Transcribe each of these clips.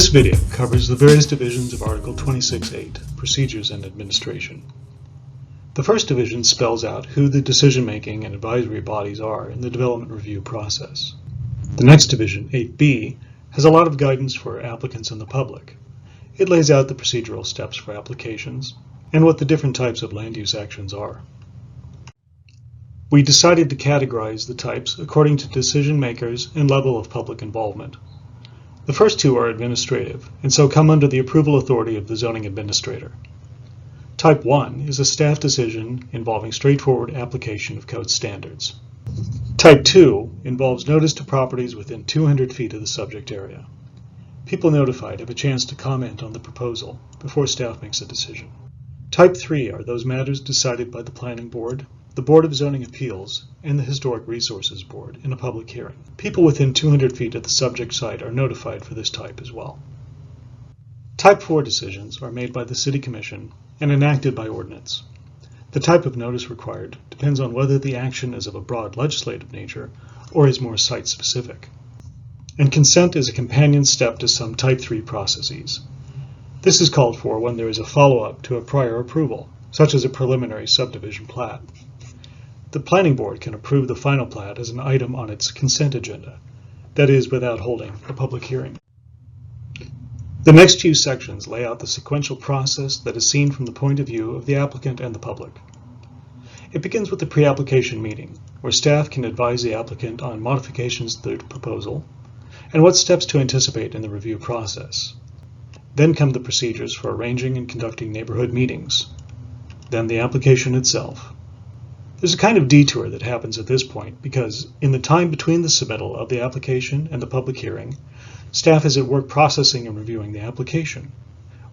This video covers the various divisions of Article 26.8, Procedures and Administration. The first division spells out who the decision-making and advisory bodies are in the development review process. The next division, 8b, has a lot of guidance for applicants and the public. It lays out the procedural steps for applications and what the different types of land use actions are. We decided to categorize the types according to decision makers and level of public involvement. The first two are administrative, and so come under the approval authority of the zoning administrator. Type 1 is a staff decision involving straightforward application of code standards. Type 2 involves notice to properties within 200 feet of the subject area. People notified have a chance to comment on the proposal before staff makes a decision. Type 3 are those matters decided by the Planning Board, the Board of Zoning Appeals, and the Historic Resources Board in a public hearing. People within 200 feet of the subject site are notified for this type as well. Type 4 decisions are made by the City Commission and enacted by ordinance. The type of notice required depends on whether the action is of a broad legislative nature or is more site-specific. And consent is a companion step to some Type 3 processes. This is called for when there is a follow-up to a prior approval, such as a preliminary subdivision plat. The Planning Board can approve the final plat as an item on its consent agenda, that is, without holding a public hearing. The next few sections lay out the sequential process that is seen from the point of view of the applicant and the public. It begins with the pre-application meeting, where staff can advise the applicant on modifications to the proposal and what steps to anticipate in the review process. Then come the procedures for arranging and conducting neighborhood meetings. Then the application itself. There's a kind of detour that happens at this point because in the time between the submittal of the application and the public hearing, staff is at work processing and reviewing the application.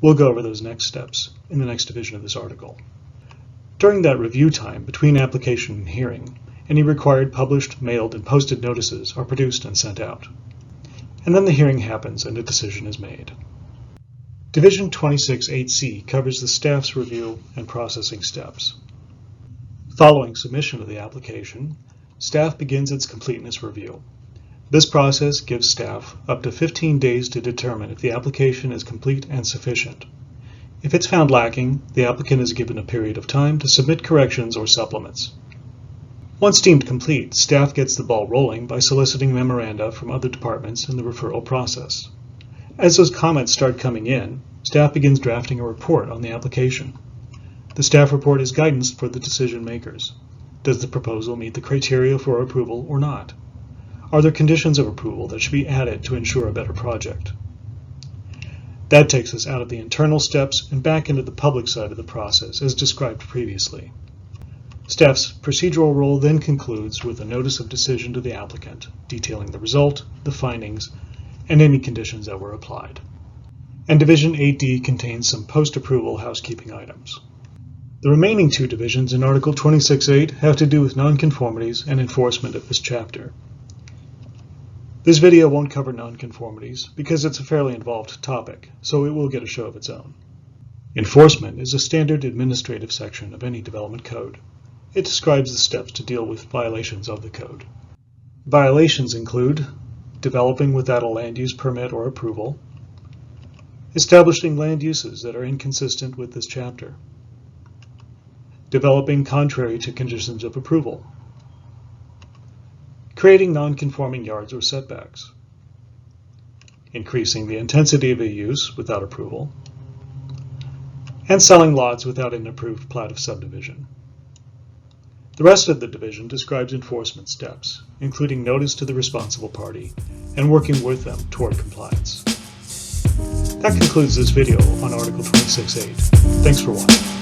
We'll go over those next steps in the next division of this article. During that review time between application and hearing, any required published, mailed, and posted notices are produced and sent out. And then the hearing happens and a decision is made. Division 26.8c covers the staff's review and processing steps. Following submission of the application, staff begins its completeness review. This process gives staff up to 15 days to determine if the application is complete and sufficient. If it's found lacking, the applicant is given a period of time to submit corrections or supplements. Once deemed complete, staff gets the ball rolling by soliciting memoranda from other departments in the referral process. As those comments start coming in, staff begins drafting a report on the application. The staff report is guidance for the decision makers. Does the proposal meet the criteria for approval or not? Are there conditions of approval that should be added to ensure a better project? That takes us out of the internal steps and back into the public side of the process as described previously. Staff's procedural role then concludes with a notice of decision to the applicant, detailing the result, the findings, and any conditions that were applied. And Division 8D contains some post-approval housekeeping items. The remaining two divisions in Article 26.8 have to do with nonconformities and enforcement of this chapter. This video won't cover nonconformities because it's a fairly involved topic, so it will get a show of its own. Enforcement is a standard administrative section of any development code. It describes the steps to deal with violations of the code. Violations include developing without a land use permit or approval, establishing land uses that are inconsistent with this chapter, developing contrary to conditions of approval, creating non-conforming yards or setbacks, increasing the intensity of a use without approval, and selling lots without an approved plat of subdivision. The rest of the division describes enforcement steps, including notice to the responsible party and working with them toward compliance. That concludes this video on Article 26.8. Thanks for watching.